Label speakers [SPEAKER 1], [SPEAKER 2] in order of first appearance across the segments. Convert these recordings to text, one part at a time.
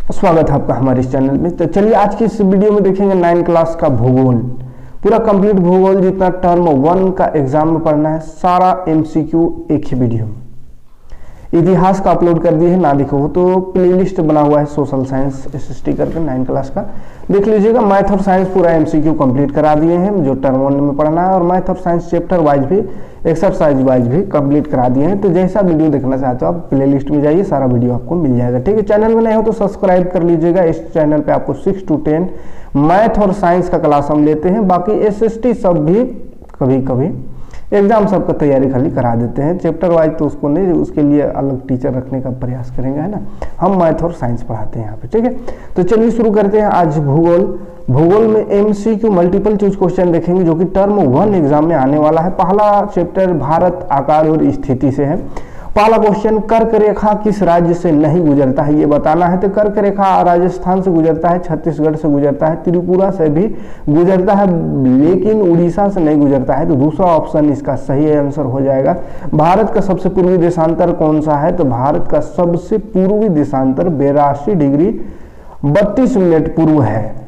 [SPEAKER 1] स्वागत है आपका हमारे इस चैनल में। तो चलिए आज की इस वीडियो में देखेंगे 9 क्लास का भूगोल, पूरा कंप्लीट भूगोल जितना टर्म 1 का एग्जाम में पढ़ना है, सारा एमसीक्यू एक ही वीडियो में। इतिहास का अपलोड कर दिए है, ना देखो हो तो प्लेलिस्ट बना हुआ है सोशल साइंस एसएसटी करके 9 क्लास का देख लीजिएगा। मैथ और साइंस पूरा एमसीक्यू कंप्लीट करा दिए हैं जो टर्म 1 में पढ़ना है, और मैथ और साइंस चैप्टर वाइज भी एक्सरसाइज वाइज भी कंप्लीट करा दिए हैं। तो जैसा वीडियो देखना चाहते हो आप प्लेलिस्ट में जाइए, सारा वीडियो आपको मिल जाएगा। ठीक है, चैनल में नए हो तो सब्सक्राइब कर लीजिएगा। इस चैनल पे आपको 6 to 10 मैथ और साइंस का क्लास हम लेते हैं, बाकी एसएसटी सब भी कभी कभी एग्जाम सबका तैयारी खाली करा देते हैं। चैप्टर वाइज तो उसको नहीं, उसके लिए अलग टीचर रखने का प्रयास करेंगे, है ना। हम मैथ और साइंस पढ़ाते हैं यहाँ पे। ठीक है, तो चलिए शुरू करते हैं आज भूगोल। भूगोल में एमसीक्यू मल्टीपल चूज क्वेश्चन देखेंगे जो कि टर्म 1 एग्जाम में आने वाला है। पहला चैप्टर भारत आकार और स्थिति से है। पहला क्वेश्चन, कर्क रेखा किस राज्य से नहीं गुजरता है, ये बताना है। तो कर्क रेखा राजस्थान से गुजरता है, छत्तीसगढ़ से गुजरता है, त्रिपुरा से भी गुजरता है, लेकिन उड़ीसा से नहीं गुजरता है। तो दूसरा ऑप्शन इसका सही आंसर हो जाएगा। भारत का सबसे पूर्वी देशांतर कौन सा है, तो भारत का सबसे पूर्वी देशांतर 82 डिग्री 32 मिनट पूर्व है।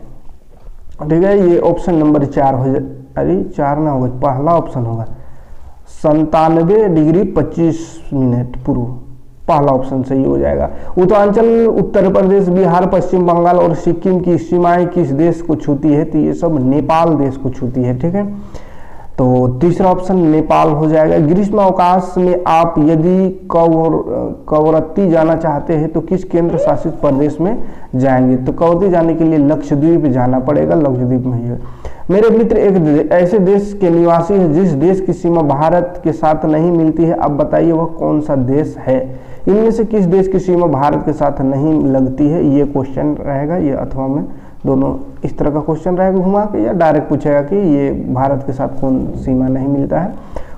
[SPEAKER 1] ठीक है, ये ऑप्शन नंबर 4 हो जाए, अरे 4 ना होगा, पहला ऑप्शन होगा 97 डिग्री 25 मिनट पूर्व, पहला ऑप्शन सही हो जाएगा। उत्तरांचल उत्तर प्रदेश, बिहार, पश्चिम बंगाल और सिक्किम की सीमाएं किस देश को छूती है, तो ये सब नेपाल देश को छूती है। ठीक है, तो तीसरा ऑप्शन नेपाल हो जाएगा। ग्रीष्म अवकाश में आप यदि कवरत्ती जाना चाहते हैं तो किस केंद्र शासित प्रदेश में जाएंगे, तो कवरत्ती जाने के लिए लक्षद्वीप जाना पड़ेगा, लक्षद्वीप में ही। मेरे मित्र एक ऐसे देश के निवासी है जिस देश की सीमा भारत के साथ नहीं मिलती है, अब बताइए वह कौन सा देश है। इनमें से किस देश की सीमा भारत के साथ नहीं लगती है, ये क्वेश्चन रहेगा। ये अथवा में दोनों इस तरह का क्वेश्चन रहेगा घुमा के, या डायरेक्ट पूछेगा कि ये भारत के साथ कौन सीमा नहीं मिलता है,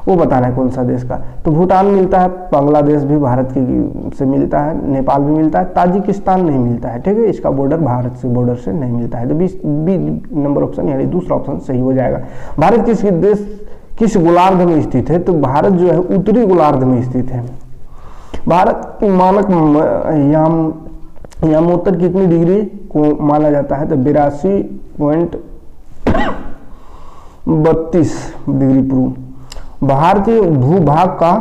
[SPEAKER 1] वो बताना है कौन सा देश का। तो भूटान मिलता है, बांग्लादेश भी भारत के से मिलता है, नेपाल भी मिलता है, ताजिकिस्तान नहीं मिलता है। ठीक है, इसका बॉर्डर भारत से बॉर्डर से नहीं मिलता है। तो बी नंबर ऑप्शन यानी दूसरा ऑप्शन सही हो जाएगा। भारत किस गोलार्ध में स्थित है, तो भारत जो है उत्तरी गोलार्ध में स्थित है। भारत मानक यामोत्तर कितनी डिग्री को माना जाता है, तो 82.32 डिग्री पूर्व। भारतीय भूभाग का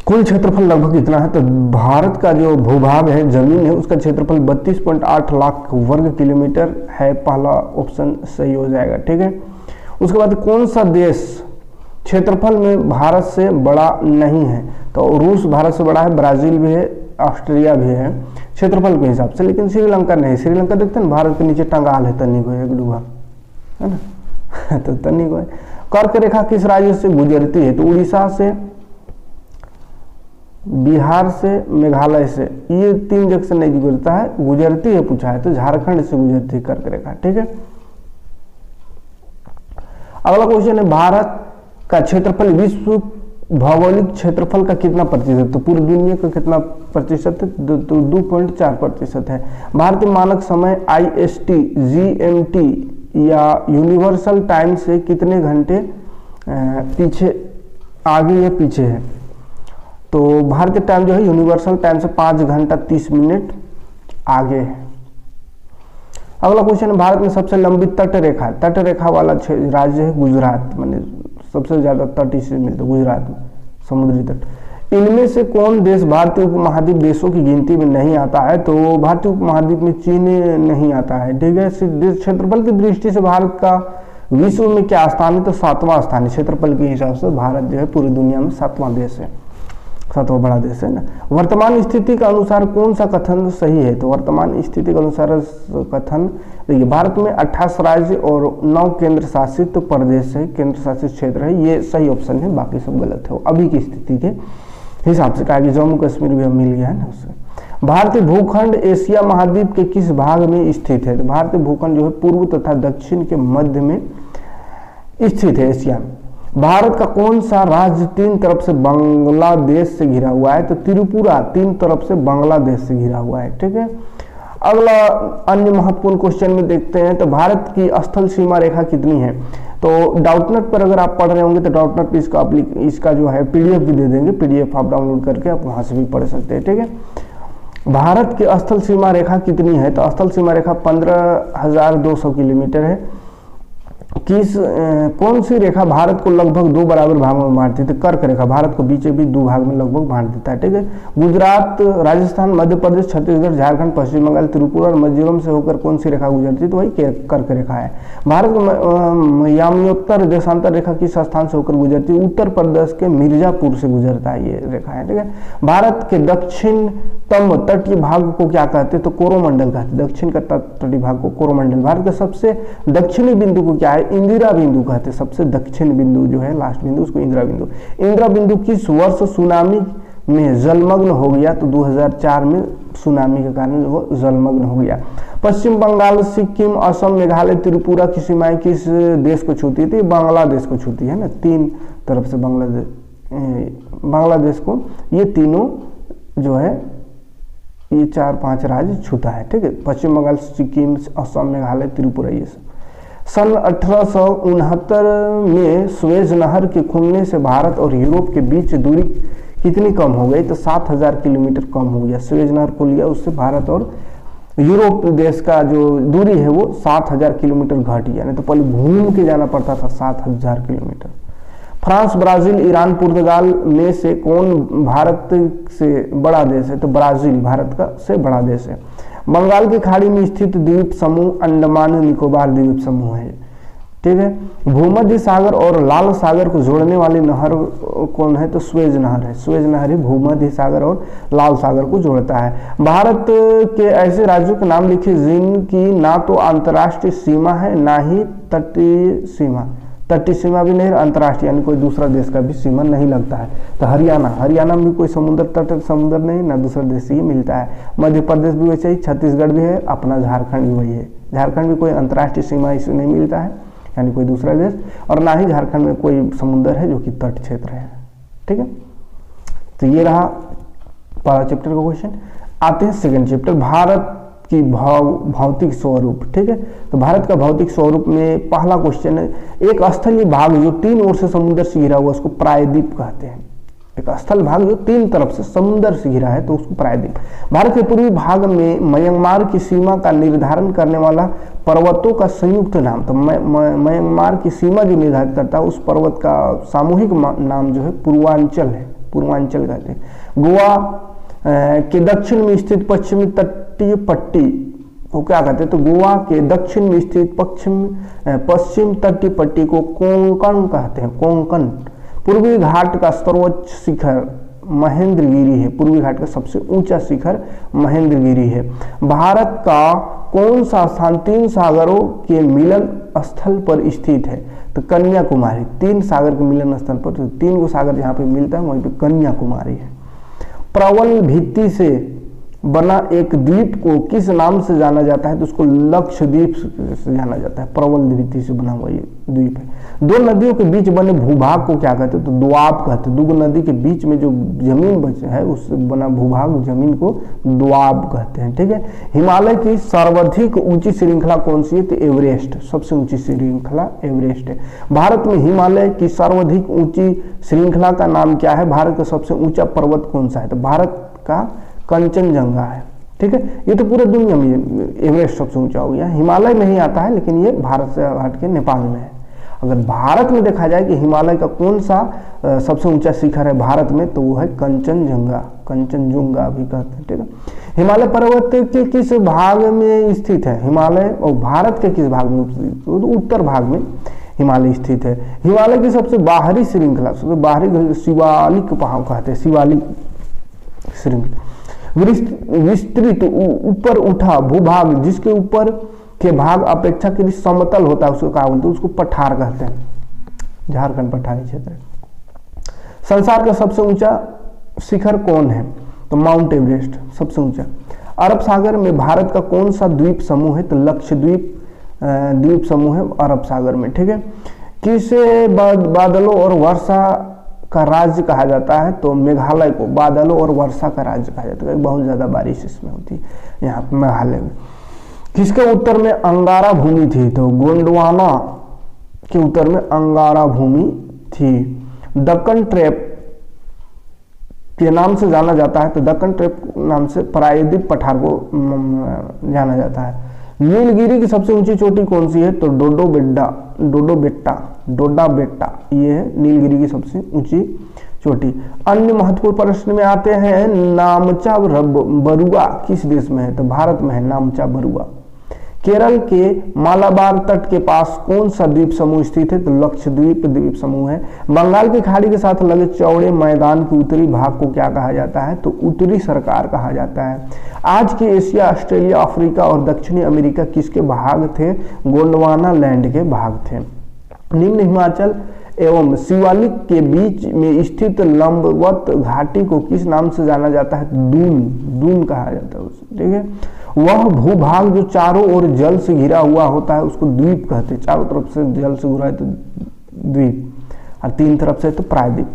[SPEAKER 1] कुल क्षेत्रफल लगभग कितना है, तो भारत का जो भूभाग है, जमीन है, उसका क्षेत्रफल 32.8 लाख वर्ग किलोमीटर है, पहला ऑप्शन सही हो जाएगा। ठीक है, उसके बाद कौन सा देश क्षेत्रफल में भारत से बड़ा नहीं है, तो रूस भारत से बड़ा है, ब्राजील भी है, ऑस्ट्रेलिया भी है क्षेत्रफल के हिसाब से, लेकिन श्रीलंका नहीं। श्रीलंका देखते हैं भारत के नीचे टंगाल है, तनिक है, एक डूबा है ना तो तनिक है। कर्क रेखा किस राज्य से गुजरती है, तो उड़ीसा से, बिहार से, मेघालय से, ये 3 जगह से नहीं गुजरता है, गुजरती है पूछा है, तो झारखंड से गुजरती है कर्क रेखा। ठीक है, अगला क्वेश्चन है, भारत का क्षेत्रफल विश्व भौगोलिक क्षेत्रफल का कितना प्रतिशत, तो पूरी दुनिया का कितना प्रतिशत है, तो 2.4% है। भारतीय मानक समय IST, GMT या यूनिवर्सल टाइम से कितने घंटे पीछे, आगे या पीछे है, तो भारतीय टाइम जो है यूनिवर्सल टाइम से 5 घंटा 30 मिनट आगे है। अगला क्वेश्चन है, भारत में सबसे लंबी तट रेखा वाला राज्य है गुजरात, माने सबसे ज्यादा तट इसे मिलता है गुजरात में, समुद्री तट। इनमें से कौन देश भारतीय उपमहाद्वीप देशों की गिनती में नहीं आता है, तो भारतीय उपमहाद्वीप में चीन नहीं आता है। ठीक है, क्षेत्रफल की दृष्टि से भारत का विश्व में क्या स्थान है, तो 7वां स्थान है। क्षेत्रफल के हिसाब से भारत जो है पूरी दुनिया में 7वां देश है, 7वां बड़ा देश है ना। वर्तमान स्थिति के अनुसार कौन सा कथन सही है, तो वर्तमान स्थिति के अनुसार कथन देखिए, भारत में 28 राज्य और 9 केंद्र शासित प्रदेश है, केंद्र शासित क्षेत्र है, ये सही ऑप्शन है, बाकी सब गलत है। अभी की स्थिति के हिसाब से कहा कि जम्मू कश्मीर भी मिल गया है ना उससे। भारतीय भूखंड एशिया महाद्वीप के किस भाग में स्थित है, तो भारतीय भूखंड जो है पूर्व तथा दक्षिण के मध्य में स्थित है एशिया में। भारत का कौन सा राज्य 3 तरफ से बांग्लादेश से घिरा हुआ है, तो त्रिपुरा 3 तरफ से बांग्लादेश से घिरा हुआ है। ठीक है, अगला अन्य महत्वपूर्ण क्वेश्चन में देखते हैं, तो भारत की स्थल सीमा रेखा कितनी है, तो डाउटनेट पर अगर आप पढ़ रहे होंगे तो डाउटनेट पर इसका जो है PDF भी दे देंगे, PDF आप डाउनलोड करके आप वहां से भी पढ़ सकते हैं। ठीक है, भारत की स्थल सीमा रेखा कितनी है? तो स्थल सीमा रेखा 15,200 किलोमीटर है। कौन सी रेखा भारत को लगभग दो बराबर भागों में बांटती है? तो कर्क रेखा भारत को बीचे बीच दो भाग में लगभग बांट देता है। ठीक है, गुजरात, राजस्थान, मध्य प्रदेश, छत्तीसगढ़, झारखंड, पश्चिम बंगाल, त्रिपुरा और मिजोरम से होकर कौन सी रेखा गुजरती है? तो वही कर्क रेखा है। भारत को यामियोत्तर देशांतर रेखा किस स्थान से होकर गुजरती है? उत्तर प्रदेश के मिर्जापुर से गुजरता है ये रेखा है। ठीक है, भारत के दक्षिणतम तटीय भाग को क्या कहते हैं? तो कोरोमंडल कहते हैं। दक्षिण का तटीय भाग को कोरोमंडल। भारत का सबसे दक्षिणी बिंदु को क्या है? इंदिरा बिंदु कहते हैं। सबसे दक्षिण बिंदु जो है, लास्ट बिंदु, उसको इंदिरा बिंदु। इंदिरा बिंदु किस वर्ष सुनामी में जलमग्न हो गया? तो 2004 में सुनामी के कारण वो जलमग्न हो गया। पश्चिम बंगाल, सिक्किम, असम, मेघालय, त्रिपुरा की सीमाएं किस देश को छूती है? तो बांग्लादेश को छूती है ना, तीन तरफ से बांग्लादेश को ये तीनों जो है ये 4-5 राज्य छूता है। ठीक है, पश्चिम बंगाल, सिक्किम, असम, मेघालय, त्रिपुरा, ये सब। सन 1869 में स्वेज नहर के खुलने से भारत और यूरोप के बीच दूरी कितनी कम हो गई? तो 7,000 किलोमीटर कम हो गया। स्वेज नहर खुल गया, उससे भारत और यूरोप देश का जो दूरी है वो 7,000 किलोमीटर घट गया। नहीं तो पहले घूम के जाना पड़ता था 7,000 किलोमीटर। फ्रांस, ब्राजील, ईरान, पुर्तगाल में से कौन भारत से बड़ा देश है? तो ब्राजील भारत का से बड़ा देश है। बंगाल की खाड़ी में स्थित द्वीप समूह अंडमान निकोबार द्वीप समूह है। ठीक है, भूमध्य सागर और लाल सागर को जोड़ने वाली नहर कौन है? तो स्वेज नहर है। स्वेज नहर ही भूमध्य सागर और लाल सागर को जोड़ता है। भारत के ऐसे राज्यों के नाम लिखिए जिनकी ना तो अंतर्राष्ट्रीय सीमा है ना ही तटीय सीमा। तटीय सीमा भी नहीं, अंतर्राष्ट्रीय यानी कोई दूसरा देश का भी सीमा नहीं लगता है। तो हरियाणा में कोई समुद्र तट समुद्र नहीं, ना दूसरा देश से ही मिलता है। मध्य प्रदेश भी वैसे ही, छत्तीसगढ़ भी है, अपना झारखंड भी वही है। झारखंड भी कोई अंतर्राष्ट्रीय सीमा इसे नहीं मिलता है, यानी कोई दूसरा देश, और ना ही झारखंड में कोई समुद्र है जो कि तट क्षेत्र है। ठीक है, तो ये रहा पहला चैप्टर का क्वेश्चन। आते हैं सेकंड चैप्टर, भारत की भौतिक स्वरूप। ठीक है, तो भारत का भौतिक स्वरूप में पहला क्वेश्चन है, एक स्थलीय भाग जो 3 ओर से समुद्र से घिरा हुआ उसको प्रायद्वीप कहते हैं। एक स्थल भाग जो 3 तरफ से समुद्र से घिरा है तो उसको प्रायद्वीप। भारत के पूर्वी भाग में म्यांमार की सीमा का निर्धारण करने वाला पर्वतों का संयुक्त नाम, तो म्यांमार की सीमा जो निर्धारित करता है उस पर्वत का सामूहिक नाम जो है पूर्वांचल है, पूर्वांचल कहते हैं। गोवा के दक्षिण में स्थित पश्चिमी तटीय पट्टी को क्या कहते हैं? तो गोवा के दक्षिण में स्थित पश्चिम तटीय पट्टी को कोंकण कहते हैं। कोंकण। पूर्वी घाट का सर्वोच्च शिखर महेंद्रगिरी है। पूर्वी घाट का सबसे ऊंचा शिखर महेंद्रगिरी है। भारत का कौन सा स्थान 3 सागरों के मिलन स्थल पर स्थित है? तो कन्याकुमारी। 3 सागर के मिलन स्थल पर, तो 3 को सागर जहाँ पे मिलता है वहीं पे कन्याकुमारी है। प्रवल भित्ति से बना एक द्वीप को किस नाम से जाना जाता है? तो उसको लक्षद्वीप से जाना जाता है। प्रवल भित्ति से बना हुआ ये द्वीप है। 2 नदियों के बीच बने भूभाग को क्या कहते हैं? तो द्वाब कहते हैं। 2 नदी के बीच में जो जमीन बचे है उससे बना भूभाग जमीन को द्वाब कहते हैं। ठीक है, हिमालय की सर्वाधिक ऊंची श्रृंखला कौन सी है? तो एवरेस्ट। सबसे ऊंची श्रृंखला एवरेस्ट है। भारत में हिमालय की सर्वाधिक ऊंची श्रृंखला का नाम क्या है? भारत का सबसे ऊंचा पर्वत कौन सा है? तो भारत का कंचनजंगा है। ठीक है, ये तो पूरे दुनिया में एवरेस्ट सबसे ऊंचा हो गया। हिमालय में ही आता है लेकिन ये भारत से हट के नेपाल में है। अगर भारत में देखा जाए कि हिमालय का कौन सा सबसे ऊंचा शिखर है भारत में, तो वो है कंचनजंगा। कंचनजुंगा भी कहते हैं। ठीक है, हिमालय पर्वत के किस भाग में स्थित है? हिमालय और भारत के किस भाग में स्थित? तो उत्तर भाग में हिमालय स्थित है। हिमालय की सबसे बाहरी श्रृंखला, सबसे बाहरी शिवालिक पहाड़ कहते हैं। शिवालिक श्रृंखला। विस्तृत ऊपर उठा भूभाग जिसके ऊपर के भाग अपेक्षाकृत समतल होता है उसको क्या बोलते हैं? उसको पठार कहते हैं। झारखंड पठारी क्षेत्र। संसार का सबसे ऊंचा शिखर कौन है? तो माउंट एवरेस्ट सबसे ऊंचा। अरब सागर में भारत का कौन सा द्वीप समूह है? तो लक्षद्वीप द्वीप समूह है अरब सागर में। ठीक है, किसे बादलों और वर्षा का राज्य कहा जाता है? तो मेघालय को बादलों और वर्षा का राज्य कहा जाता है। बहुत ज्यादा बारिश इसमें होती है यहाँ पे मेघालय में। किसके उत्तर में अंगारा भूमि थी? तो गोंडवाना के उत्तर में अंगारा भूमि थी। दक्कन ट्रैप के नाम से जाना जाता है? तो दक्कन ट्रेप नाम से प्रायद्वीप पठार को जाना जाता है। नीलगिरी की सबसे ऊंची चोटी कौन सी है? तो डोडा बेट्टा ये है नीलगिरी की सबसे ऊंची चोटी। अन्य महत्वपूर्ण प्रश्न में आते हैं, नामचा बरुआ किस देश में है? तो भारत में है नामचा बरुआ। केरल के मालाबार तट के पास कौन सा द्वीप समूह स्थित है? तो लक्षद्वीप द्वीप समूह है। बंगाल की खाड़ी के साथ लगे चौड़े मैदान के उत्तरी भाग को क्या कहा जाता है? तो उत्तरी सरकार कहा जाता है। आज के एशिया, ऑस्ट्रेलिया, अफ्रीका और दक्षिणी अमेरिका किसके भाग थे? गोंडवाना लैंड के भाग थे। निम्न हिमाचल एवं शिवालिक के बीच में स्थित लंबवत घाटी को किस नाम से जाना जाता है? दून कहा जाता है उसे, ठीक है। वह भूभाग जो चारों ओर जल से घिरा हुआ होता है उसको द्वीप कहते हैं। चारों तरफ से जल से घिरा है तो द्वीप, और तीन तरफ से तो प्रायद्वीप।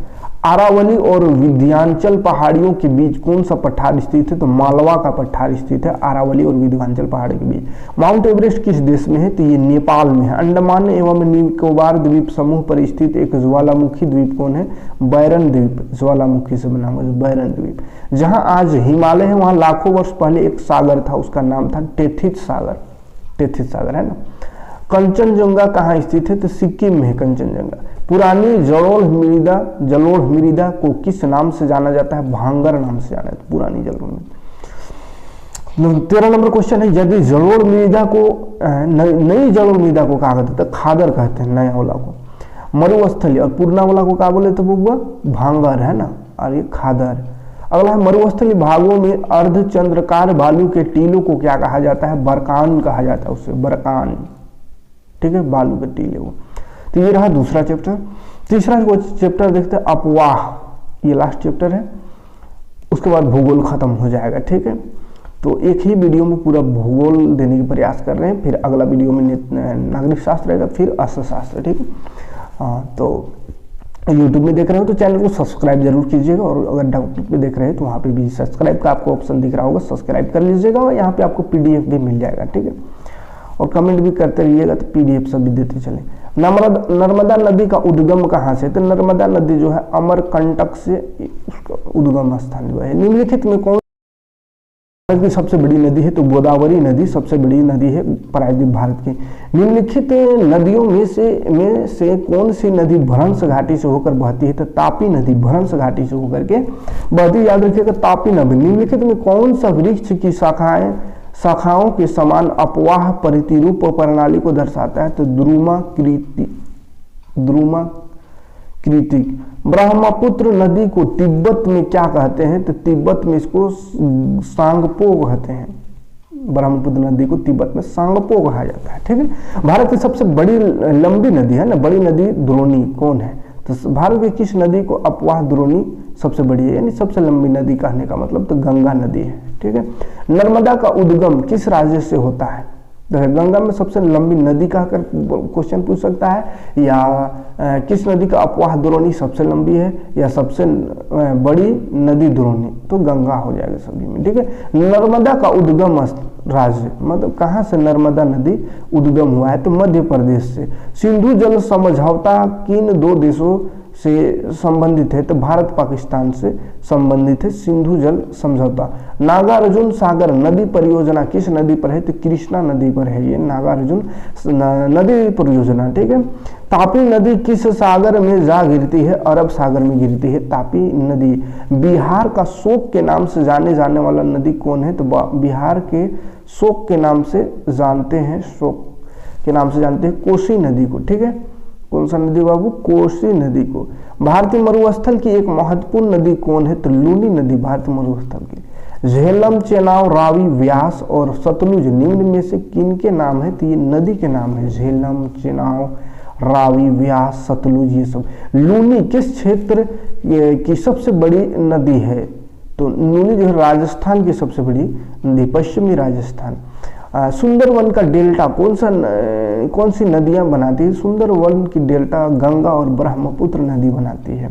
[SPEAKER 1] अरावली और विंध्याचल पहाड़ियों के बीच कौन सा पठार स्थित है? तो मालवा का पठार स्थित है अरावली और विंध्याचल पहाड़ी के बीच। माउंट एवरेस्ट किस देश में है? तो ये नेपाल में है। अंडमान एवं निकोबार द्वीप समूह पर स्थित एक ज्वालामुखी द्वीप कौन है? बैरन द्वीप, ज्वालामुखी से बना हुआ बैरन द्वीप। जहां आज हिमालय है वहां लाखों वर्ष पहले एक सागर था, उसका नाम था टेथिस सागर है ना। कंचनजंगा कहाँ स्थित है? तो सिक्किम में है कंचनजंगा। पुरानी जलोढ़ मृदा को किस नाम से जाना जाता है? भांगर नाम से जाना जाता है पुरानी जलोढ़ मृदा। 13 नंबर क्वेश्चन है, यदि जलोढ़ मृदा को नई जलोढ़ मृदा को कहा कहते हैं? तो खादर कहते हैं नया वाला को। मरुस्थली और पुराना वाला को क्या बोले? तो वो भांगर है ना, और ये खादर। अगला है, मरुस्थली भागों में अर्धचंद्राकार बालू के टीलों को क्या कहा जाता है? बरकान कहा जाता है उससे, बरकान, ठीक है, बालू के टीले वो। तो ये रहा दूसरा चैप्टर। तीसरा चैप्टर देखते हैं अपवाह, ये लास्ट चैप्टर है, उसके बाद भूगोल खत्म हो जाएगा, ठीक है। तो एक ही वीडियो में पूरा भूगोल देने की प्रयास कर रहे हैं, फिर अगला वीडियो में नागरिक शास्त्र रहेगा, फिर अर्थशास्त्र, ठीक है। तो यूट्यूब में देख रहे हो तो चैनल को सब्सक्राइब जरूर कीजिएगा, और अगर डाउटलुक पे देख रहे हैं तो वहाँ पे भी सब्सक्राइब का आपको ऑप्शन दिख रहा होगा, सब्सक्राइब कर लीजिएगा, और यहाँ पे आपको PDF भी मिल जाएगा, ठीक है। और कमेंट भी करते रहिएगा तो PDF सब भी देते चले। नर्मदा नदी का उद्गम कहाँ से? तो नर्मदा नदी जो है अमरकंटक से उसका उद्गम स्थान जो है। निम्नलिखित में कौन की सबसे बड़ी नदी है? तो गोदावरी नदी सबसे बड़ी नदी है प्रायद्वीप भारत की। निम्नलिखित नदियों में से कौन सी नदी भ्रंश घाटी से होकर बहती है? तो तापी नदी भ्रंश घाटी से होकर के बहती, याद रखिएगा तापी नदी। निम्नलिखित में कौन सा वृक्ष की शाखाओं के समान अपवाह प्रतिरूप प्रणाली को दर्शाता है? तो द्रुमाकृतिक। ब्रह्मपुत्र नदी को तिब्बत में क्या कहते हैं? तो तिब्बत में इसको सांगपो कहते हैं। ब्रह्मपुत्र नदी को तिब्बत में सांगपो कहा जाता है, ठीक है। भारत की सबसे बड़ी लंबी नदी है ना, बड़ी नदी द्रोणी कौन है? तो भारत की किस नदी को अपवाह द्रोणी सबसे बड़ी है, यानी सबसे लंबी नदी कहने का मतलब तो गंगा नदी है, ठीक है। नर्मदा का उद्गम किस राज्य से होता है? गंगा में सबसे लंबी नदी का क्वेश्चन पूछ सकता है, या किस नदी का अपवाह द्रोणी सबसे लंबी है, या सबसे बड़ी नदी द्रोणी? तो गंगा हो जाएगा सभी में, ठीक है। नर्मदा का उद्गम राज्य मतलब कहाँ से नर्मदा नदी उद्गम हुआ है? तो मध्य प्रदेश से। सिंधु जल समझौता किन दो देशों से संबंधित है? तो भारत पाकिस्तान से संबंधित है सिंधु जल समझौता। नागार्जुन सागर नदी परियोजना किस नदी पर है? तो कृष्णा नदी पर है ये नागार्जुन नदी परियोजना, ठीक है। तापी नदी किस सागर में जा गिरती है? अरब सागर में गिरती है तापी नदी। बिहार का शोक के नाम से जाने वाला नदी कौन है? तो बिहार के शोक के नाम से जानते हैं, शोक के नाम से जानते हैं कोसी नदी को, ठीक है। कौन सा नदी बाबू? कोसी नदी को। भारतीय मरुस्थल की एक महत्वपूर्ण नदी कौन है? तो लूनी नदी भारतीय मरुस्थल की। झेलम, चेनाब, रावी, व्यास और सतलुज निम्न में से किन के नाम है? तो ये नदी के नाम है, झेलम, चेनाब, रावी, व्यास, सतलुज, ये सब। लूनी किस क्षेत्र की सबसे बड़ी नदी है? तो लूनी जो है राजस्थान की सबसे बड़ी नदी, पश्चिमी राजस्थान। सुंदरवन का डेल्टा कौन सी नदियां बनाती है? सुंदरवन की डेल्टा गंगा और ब्रह्मपुत्र नदी बनाती है।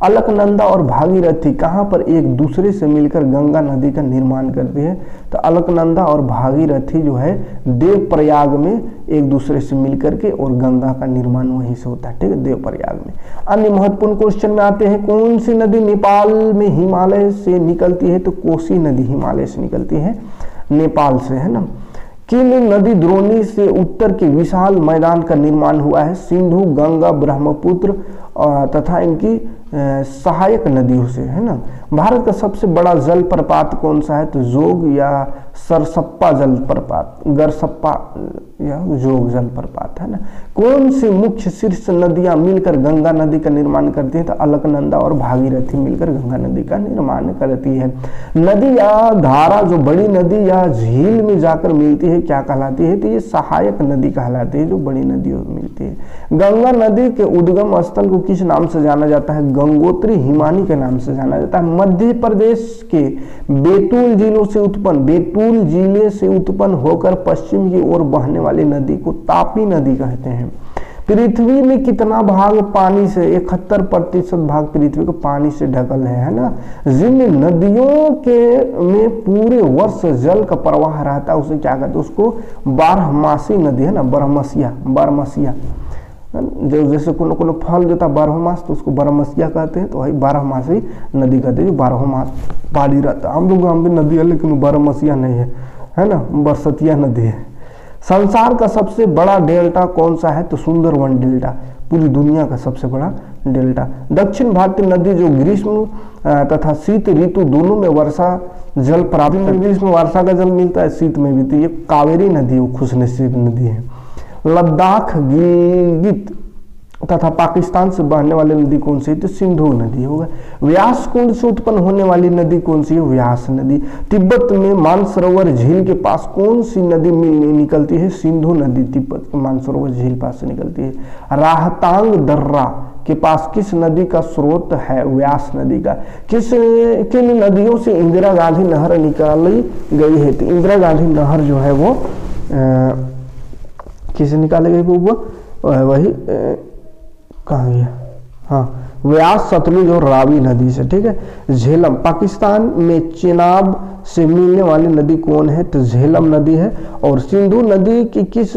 [SPEAKER 1] अलकनंदा और भागीरथी कहाँ पर एक दूसरे से मिलकर गंगा नदी का निर्माण करती है? तो अलकनंदा और भागीरथी जो है देवप्रयाग में एक दूसरे से मिलकर के और गंगा का निर्माण वहीं से होता है, ठीक है, देवप्रयाग में। अन्य महत्वपूर्ण क्वेश्चन में आते हैं, कौन सी नदी नेपाल में हिमालय से निकलती है? तो कोसी नदी हिमालय से निकलती है, नेपाल से, है ना। किन नदी द्रोणी से उत्तर के विशाल मैदान का निर्माण हुआ है? सिंधु, गंगा, ब्रह्मपुत्र तथा इनकी सहायक नदियों से, है ना। भारत का सबसे बड़ा जलप्रपात कौन सा है? तो जोग या सरसप्पा जलप्रपात, गरसप्पा या जोग जलप्रपात, है ना। कौन सी मुख्य शीर्ष नदियां मिलकर गंगा नदी का निर्माण करती है? तो अलकनंदा और भागीरथी मिलकर गंगा नदी का निर्माण करती है। नदी या धारा जो बड़ी नदी या झील में जाकर मिलती है क्या कहलाती है? तो ये सहायक नदी कहलाती है, जो बड़ी नदियों में मिलती है। गंगा नदी के उद्गम स्थल को किस नाम से जाना जाता है? गंगोत्री हिमानी के नाम से जाना जाता है। मध्य प्रदेश के बैतूल जिले से उत्पन्न होकर पश्चिम की ओर बहने वाली नदी को तापी नदी कहते हैं। पृथ्वी में कितना भाग पानी से? 71% भाग पृथ्वी को पानी से ढकल है ना। जिन नदियों के में पूरे वर्ष जल का प्रवाह रहता है उसे क्या कहते हैं? उसको बारहमासी नदी, है ना, बारहमसिया। जो जैसे कोनो फल जो था बारहमास तो उसको बारहमसिया कहते हैं, तो वही बारहमासी नदी कहते हैं, जो बारहमास पानी रहता है। हम लोग यहाँ पे नदी है लेकिन बारहमसिया नहीं है ना, बरसतिया नदी है। संसार का सबसे बड़ा डेल्टा कौन सा है? तो सुंदरवन डेल्टा, पूरी दुनिया का सबसे बड़ा डेल्टा। दक्षिण भारतीय नदी जो ग्रीष्म तथा शीत ऋतु दोनों में वर्षा जल प्राप्त, ग्रीष्म में वर्षा का जल मिलता है, शीत में भी, तो ये कावेरी नदी, वो खुशनसीब नदी है। लद्दाख, गिलगित तथा पाकिस्तान से बहने वाली नदी कौन सी है? तो सिंधु नदी होगा। व्यास कुंड से उत्पन्न होने वाली नदी कौन सी है? व्यास नदी। तिब्बत में मानसरोवर झील के पास कौन सी नदी निकलती है? सिंधु नदी तिब्बत के मानसरोवर झील पास से निकलती है। राहतांग दर्रा के पास किस नदी का स्रोत है? व्यास नदी का। किन नदियों से इंदिरा गांधी नहर निकाली गई है? तो इंदिरा गांधी नहर जो है वो किसे निकाले गए? वो वही कहाँ गया? हाँ, व्यास, सतलुज और रावी नदी से, ठीक है। झेलम, पाकिस्तान में चेनाब से मिलने वाली नदी कौन है? तो झेलम नदी है। और सिंधु नदी की किस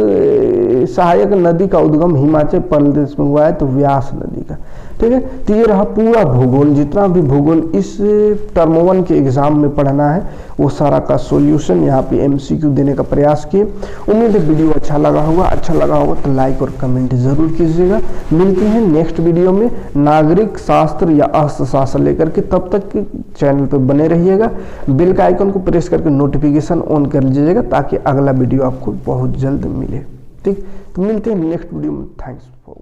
[SPEAKER 1] सहायक नदी का उद्गम हिमाचल प्रदेश में हुआ है? तो व्यास नदी का, ठीक है। तो ये रहा पूरा भूगोल, जितना भी भूगोल इस टर्म 1 के एग्जाम में पढ़ना है वो सारा का सॉल्यूशन यहाँ पे MCQ देने का प्रयास किए। उम्मीद है वीडियो अच्छा लगा होगा तो लाइक और कमेंट जरूर कीजिएगा। मिलते हैं नेक्स्ट वीडियो में नागरिक शास्त्र या अर्थशास्त्र लेकर के, तब तक चैनल पे बने रहिएगा। बेल का आइकन को प्रेस करके नोटिफिकेशन ऑन कर लीजिएगा ताकि अगला वीडियो आपको बहुत जल्द मिले, ठीक। तो मिलते हैं नेक्स्ट वीडियो में। Thanks for